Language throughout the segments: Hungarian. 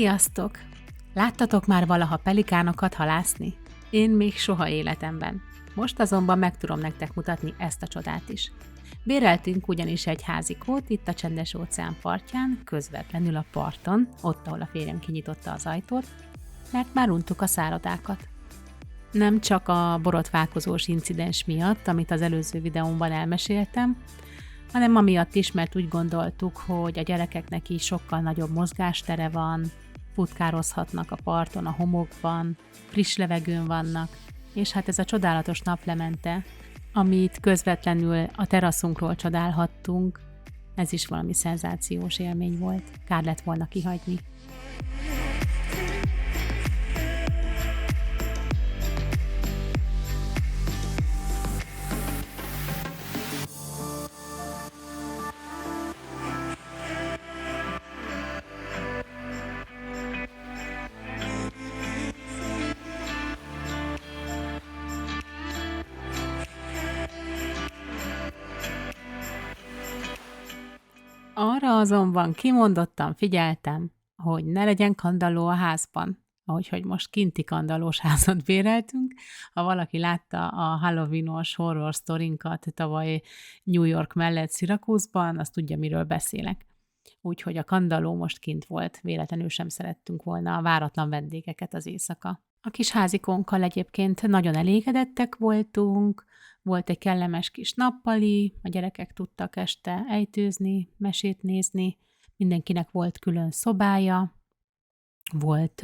Sziasztok! Láttatok már valaha pelikánokat halászni? Én még soha életemben. Most azonban meg tudom nektek mutatni ezt a csodát is. Béreltünk ugyanis egy házikót itt a Csendes-óceán partján, közvetlenül a parton, ott, ahol a férjem kinyitotta az ajtót, mert már untuk a szállodákat. Nem csak a borotválkozós incidens miatt, amit az előző videómban elmeséltem, hanem amiatt is, mert úgy gondoltuk, hogy a gyerekeknek is sokkal nagyobb mozgástere van, futkározhatnak a parton, a homokban, friss levegőn vannak, és hát ez a csodálatos naplemente, amit közvetlenül a teraszunkról csodálhattunk, ez is valami szenzációs élmény volt. Kár lett volna kihagyni. Arra azonban kimondottan figyeltem, hogy ne legyen kandalló a házban, ahogyhogy most kinti kandallós házat béreltünk. Ha valaki látta a Halloween-os horror sztorinkat tavaly New York mellett Syracuse-ban, azt tudja, miről beszélek. Úgyhogy a kandalló most kint volt, véletlenül sem szerettünk volna a váratlan vendégeket az éjszaka. A kis házikónkkal egyébként nagyon elégedettek voltunk, volt egy kellemes kis nappali, a gyerekek tudtak este ejtőzni, mesét nézni, mindenkinek volt külön szobája, volt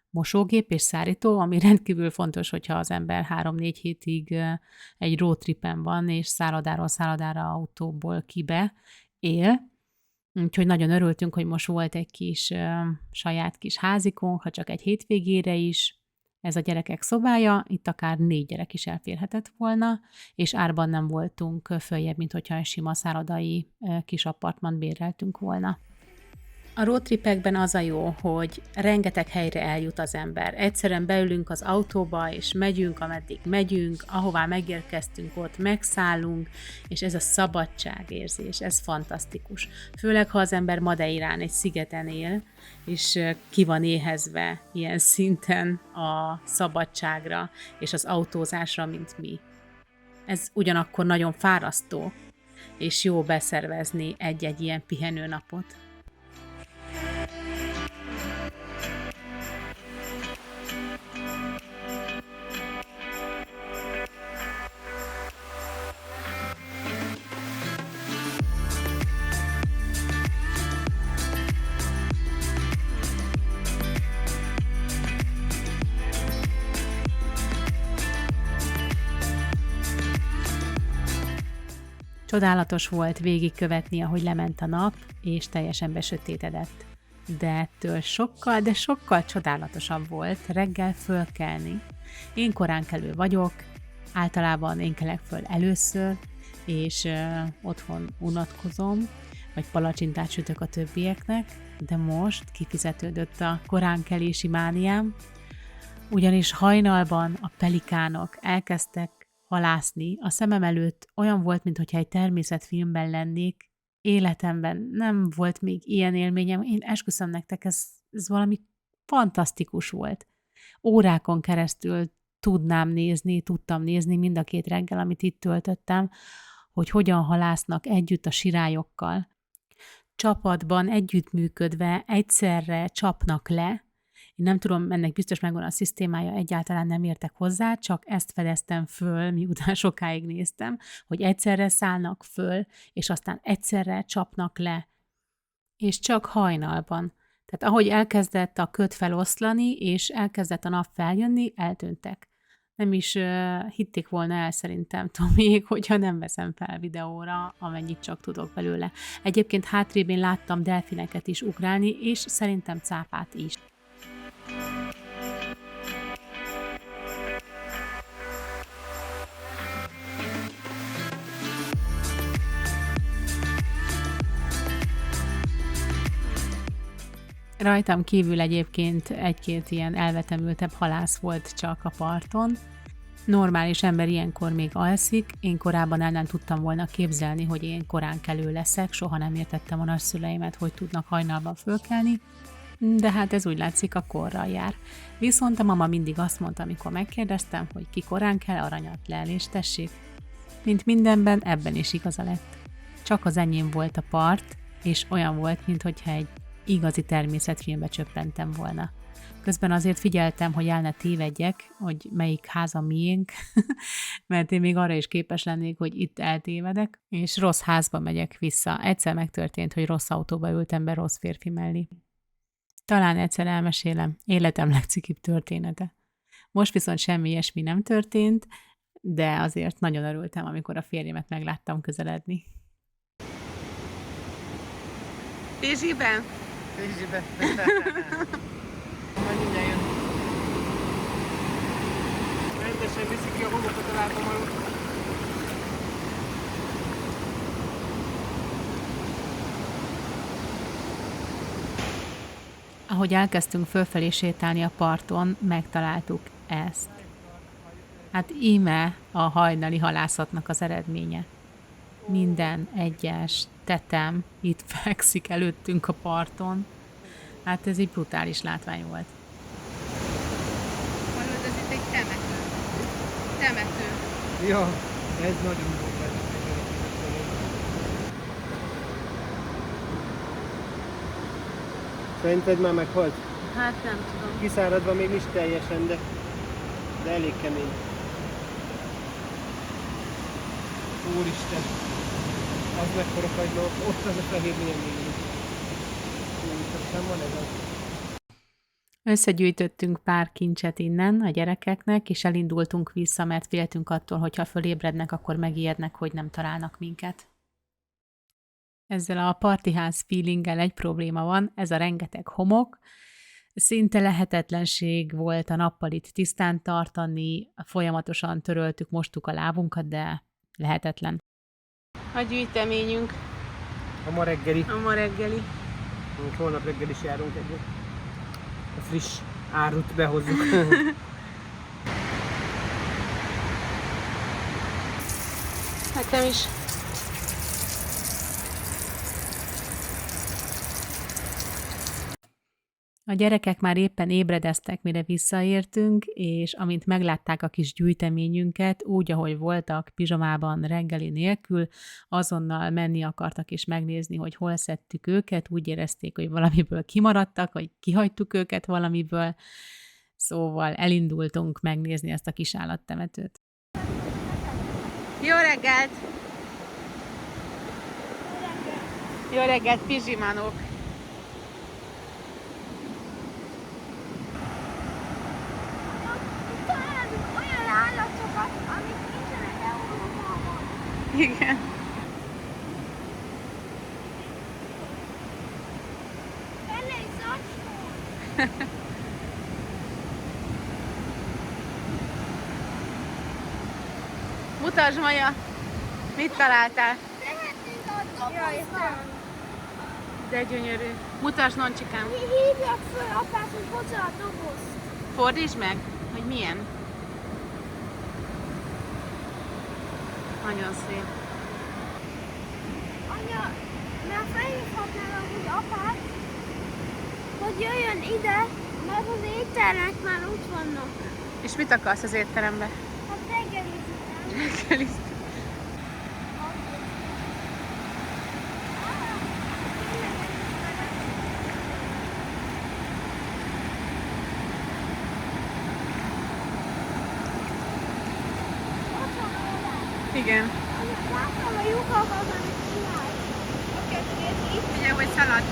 mosógép és szárító, ami rendkívül fontos, hogyha az ember 3-4 hétig egy roadtripen van, és szállodáról szállodára autóból kibe él. Úgyhogy nagyon örültünk, hogy most volt egy kis saját kis házikónk, ha csak egy hétvégére is. Ez a gyerekek szobája, itt akár 4 gyerek is elférhetett volna, és árban nem voltunk följebb, mint hogyha egy sima szállodai kis apartmant béreltünk volna. A roadtripekben az a jó, hogy rengeteg helyre eljut az ember. Egyszerűen beülünk az autóba, és megyünk, ameddig megyünk, ahová megérkeztünk, ott megszállunk, és ez a szabadságérzés, ez fantasztikus. Főleg, ha az ember Madeirán, egy szigeten él, és ki van éhezve ilyen szinten a szabadságra és az autózásra, mint mi. Ez ugyanakkor nagyon fárasztó, és jó beszervezni egy-egy ilyen pihenőnapot. Csodálatos volt végigkövetni, ahogy lement a nap, és teljesen besötétedett. De ettől sokkal, de sokkal csodálatosabb volt reggel fölkelni. Én koránkelő vagyok, általában én kelek föl először, és otthon unatkozom, vagy palacsintát sütök a többieknek, de most kifizetődött a koránkelési mániám, ugyanis hajnalban a pelikánok elkezdtek halászni. A szemem előtt olyan volt, mintha egy természetfilmben lennék. Életemben nem volt még ilyen élményem. Én esküszöm nektek, ez valami fantasztikus volt. Órákon keresztül tudtam nézni mind a 2 reggel, amit itt töltöttem, hogy hogyan halásznak együtt a sirályokkal. Csapatban együttműködve egyszerre csapnak le. Én nem tudom, ennek biztos megvan a szisztémája, egyáltalán nem értek hozzá, csak ezt fedeztem föl, miután sokáig néztem, hogy egyszerre szállnak föl, és aztán egyszerre csapnak le. És csak hajnalban. Tehát ahogy elkezdett a köd feloszlani, és elkezdett a nap feljönni, eltűntek. Nem is hitték volna el szerintem Tomiék, hogyha nem veszem fel videóra, amennyit csak tudok belőle. Egyébként hátrébb én láttam delfineket is ugrálni, és szerintem cápát is. Rajtam kívül egyébként 1-2 ilyen elvetemültebb halász volt csak a parton. Normális ember ilyenkor még alszik, én korábban el nem tudtam volna képzelni, hogy én koránkelő leszek, soha nem értettem a nagyszüleimet, hogy tudnak hajnalban fölkelni. De hát ez úgy látszik a korral jár. Viszont a mama mindig azt mondta, amikor megkérdeztem, hogy ki korán kell aranyat lelni, és tessék. Mint mindenben, ebben is igaza lett. Csak az enyém volt a part, és olyan volt, mintha egy igazi természetfilmbe csöppentem volna. Közben azért figyeltem, hogy el ne tévedjek, hogy melyik háza miénk, mert én még arra is képes lennék, hogy itt eltévedek, és rossz házba megyek vissza. Egyszer megtörtént, hogy rossz autóba ültem be rossz férfi mellé. Talán egyszer elmesélem, életem legcikibb története. Most viszont semmi ilyesmi nem történt, de azért nagyon örültem, amikor a férjemet megláttam közeledni. Pézsiben? Pézsiben. Majd mindjárt jön. Rendesen viszik ki a homokot a látom alul. Ahogy elkezdtünk fölfelé sétálni a parton, megtaláltuk ezt. Hát íme a hajnali halászatnak az eredménye. Minden egyes tetem itt fekszik előttünk a parton. Hát ez egy brutális látvány volt. Hallod, ez itt egy temető. Temető. Ja, ez nagyon jó. Szerinted már meghalt? Hát nem tudom. Kiszáradva még nincs teljesen, de elég kemény. Úristen! Az mekkora kagyló, ott az a fehér milyen végül. Úristen, van ez az. Összegyűjtöttünk pár kincset innen a gyerekeknek, és elindultunk vissza, mert féltünk attól, hogy ha fölébrednek, akkor megijednek, hogy nem találnak minket. Ezzel a partiház feelinggel egy probléma van, ez a rengeteg homok. Szinte lehetetlenség volt a nappalit tisztán tartani, folyamatosan töröltük, mostuk a lábunkat, de lehetetlen. A gyűjteményünk. A ma reggeli. A ma reggeli. Holnap reggel is járunk egyet. A friss árut behozzuk. Nekem is. A gyerekek már éppen ébredeztek, mire visszaértünk, és amint meglátták a kis gyűjteményünket, úgy, ahogy voltak, pizsamában, reggeli nélkül, azonnal menni akartak és megnézni, hogy hol szedtük őket, úgy érezték, hogy valamiből kimaradtak, vagy kihagytuk őket valamiből, szóval elindultunk megnézni ezt a kis állattemetőt. Jó reggelt! Jó reggelt, pizsimanok! Igen. Mutasd, Maja, mit találtál? De gyönyörű. Mutasd, Noncsikám. Hívják föl apát, hogy hozza a dobozt. Fordítsd meg, hogy milyen. Nagyon szép. Anya, már felhívhatnál amúgy apát, hogy jöjjön ide, mert az ételek már ott vannak. És mit akarsz az étterembe? Hát reggelizni. Reggelizni. Igen. Láttam a lyukakat, amit csinál. Ugye, hogy szalad.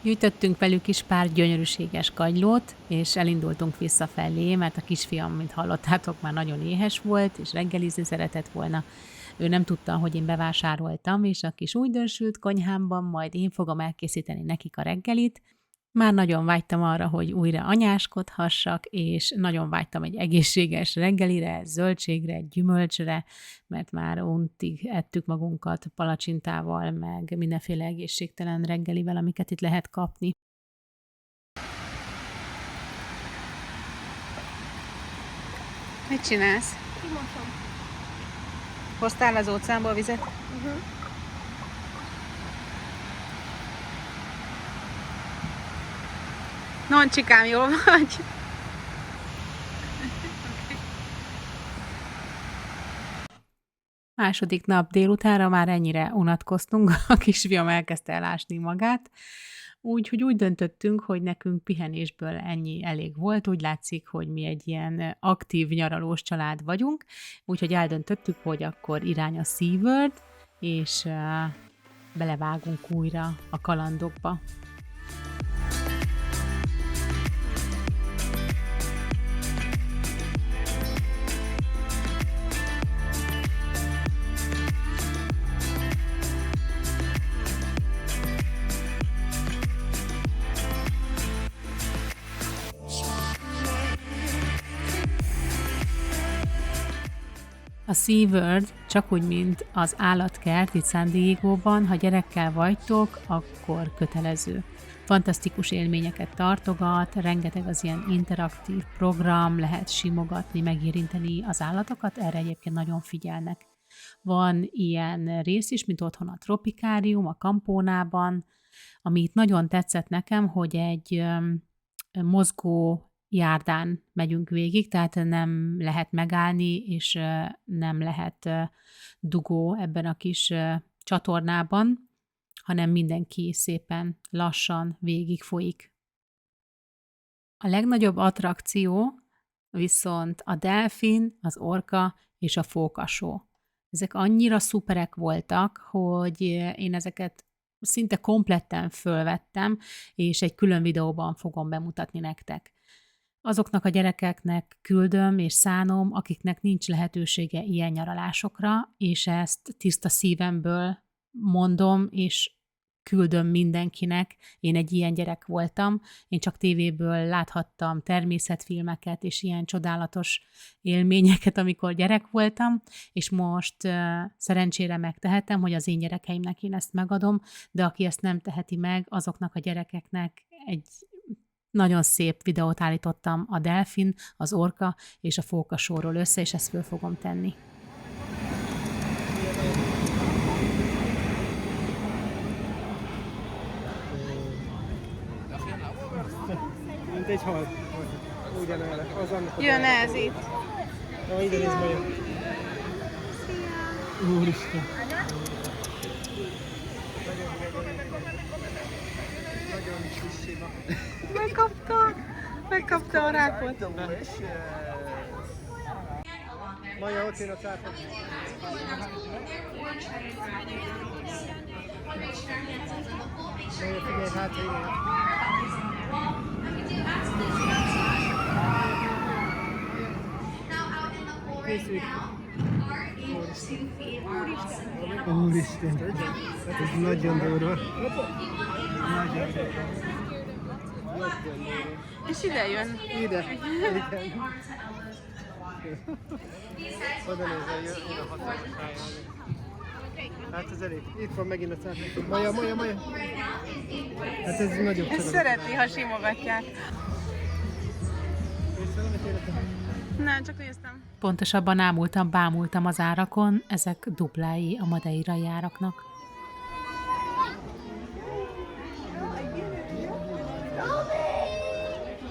Gyűjtöttünk velük is pár gyönyörűséges kagylót, és elindultunk visszafelé, mert a kisfiam, mint hallottátok, már nagyon éhes volt, és reggelizni szeretett volna. Ő nem tudta, hogy én bevásároltam, és a kis újdonsült konyhámban majd én fogom elkészíteni nekik a reggelit. Már nagyon vágytam arra, hogy újra anyáskodhassak, és nagyon vágytam egy egészséges reggelire, zöldségre, gyümölcsre, mert már untig ettük magunkat palacsintával, meg mindenféle egészségtelen reggelivel, amiket itt lehet kapni. Mit csinálsz? Kimosom. Hoztál az óceánból vizet? Noncsikám, jól vagy? Második nap délutánra már ennyire unatkoztunk, a kisfiam elkezdte elásni magát, úgyhogy úgy döntöttünk, hogy nekünk pihenésből ennyi elég volt, úgy látszik, hogy mi egy ilyen aktív nyaralós család vagyunk, úgyhogy eldöntöttük, hogy akkor irány a SeaWorld, és belevágunk újra a kalandokba. A SeaWorld csak úgy, mint az állatkert itt San Diegóban, ha gyerekkel vagytok, akkor kötelező. Fantasztikus élményeket tartogat, rengeteg az ilyen interaktív program, lehet simogatni, megérinteni az állatokat, erre egyébként nagyon figyelnek. Van ilyen rész is, mint otthon a Tropikárium, a Campónában, ami itt nagyon tetszett nekem, hogy egy mozgó járdán megyünk végig, tehát nem lehet megállni, és nem lehet dugó ebben a kis csatornában, hanem mindenki szépen lassan végig folyik. A legnagyobb attrakció viszont a delfin, az orka és a fókasó. Ezek annyira szuperek voltak, hogy én ezeket szinte kompletten fölvettem, és egy külön videóban fogom bemutatni nektek. Azoknak a gyerekeknek küldöm és szánom, akiknek nincs lehetősége ilyen nyaralásokra, és ezt tiszta szívemből mondom, és küldöm mindenkinek. Én egy ilyen gyerek voltam, én csak tévéből láthattam természetfilmeket és ilyen csodálatos élményeket, amikor gyerek voltam, és most szerencsére megtehetem, hogy az én gyerekeimnek én ezt megadom, de aki ezt nem teheti meg, azoknak a gyerekeknek egy nagyon szép videót állítottam a delfin, az orka és a fókasóról össze, és ezt föl fogom tenni. Mint egy hal. Ugyanolyan. Az annak a Jön ez itt. Na, ide nézd majd. Úristen. Nagyon kis siva. Megkapta a rákot. Maja, ott én a cápot. Figyelj, hátra, igen. Készülj. Úristen. Hát ez nagyon durva. Nagyon durva. És ide jön. Ide. Igen. Oda nézel, jön a hatalmas. Hát ez elég. Itt van megint a cápa. Maja. Hát ez nagyobb Ezt szereti, ha simogatják. Nem, csak néztem. Pontosabban bámultam az árakon, ezek duplái a madeirai áraknak.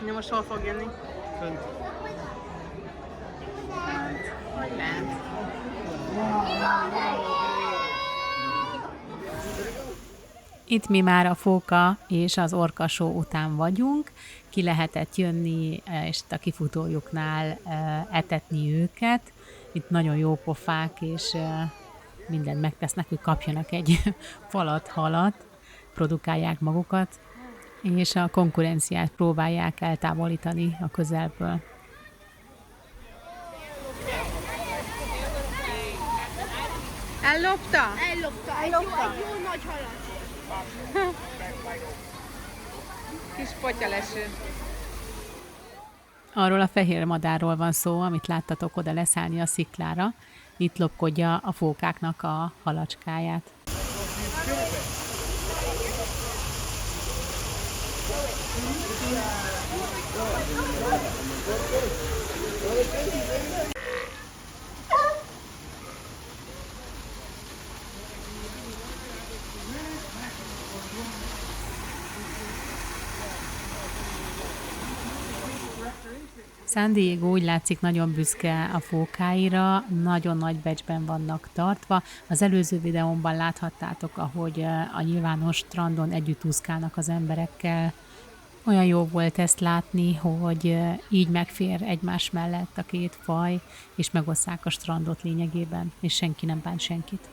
Na most hol fog jönni? Fönt. Hogy lent? Itt mi már a fóka és az orkasó után vagyunk, ki lehetett jönni, és a kifutójuknál etetni őket. Itt nagyon jó pofák, és mindent megtesznek, hogy kapjanak egy falat, halat, produkálják magukat, és a konkurenciát próbálják eltávolítani a közelből. Ellopta? Ellopta. Egy jó nagy halat. Kis potyaleső. Arról a fehér madárról van szó, amit láttatok oda leszállni a sziklára. Itt lopkodja a fókáknak a halacskáját. San Diego úgy látszik nagyon büszke a fókáira, nagyon nagy becsben vannak tartva. Az előző videómban láthattátok, ahogy a nyilvános strandon együtt úszkálnak az emberekkel. Olyan jó volt ezt látni, hogy így megfér egymás mellett a két faj, és megosszák a strandot lényegében, és senki nem bánt senkit.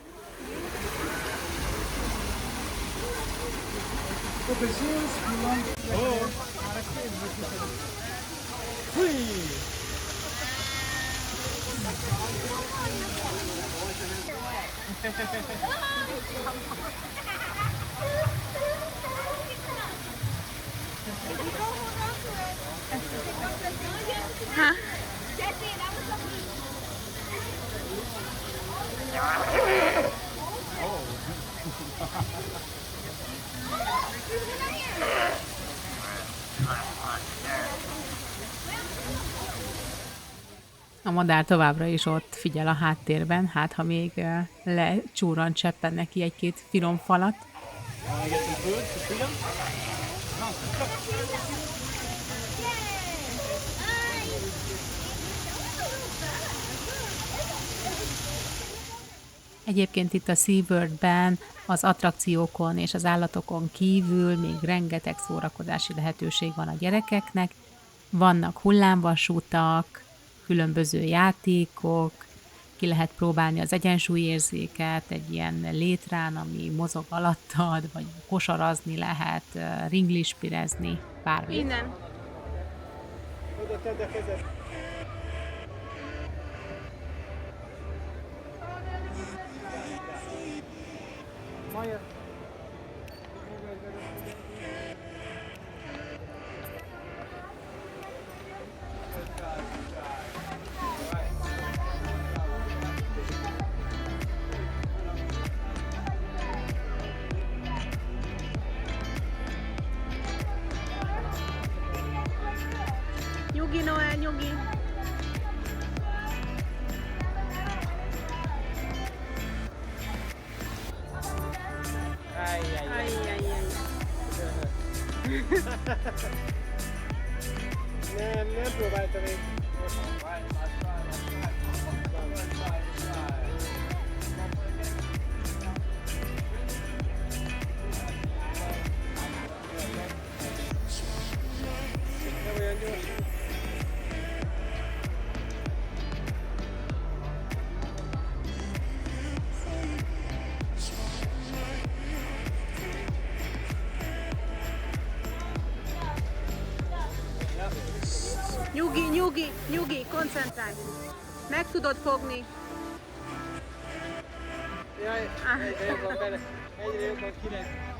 A madár továbbra is ott figyel a háttérben, hát ha még lecsúran cseppen neki egy-két finom falat. Egyébként itt a SeaWorld-ben az attrakciókon és az állatokon kívül még rengeteg szórakozási lehetőség van a gyerekeknek. Vannak hullámvasutak, különböző játékok, ki lehet próbálni az egyensúlyérzéket egy ilyen létrán, ami mozog alattad, vagy kosarazni lehet, ringlispirezni, bármi. Innen. Oda tedd a kezed. Maja. Nyugi, Noel, nyugi. Ajjajjaj. Nem próbáltam még. Nem olyan gyorsan. Nyugi, nyugi, nyugi, koncentrálj. Meg tudod fogni. Jaj, egyre jobban bele. Egyre jobban kinek.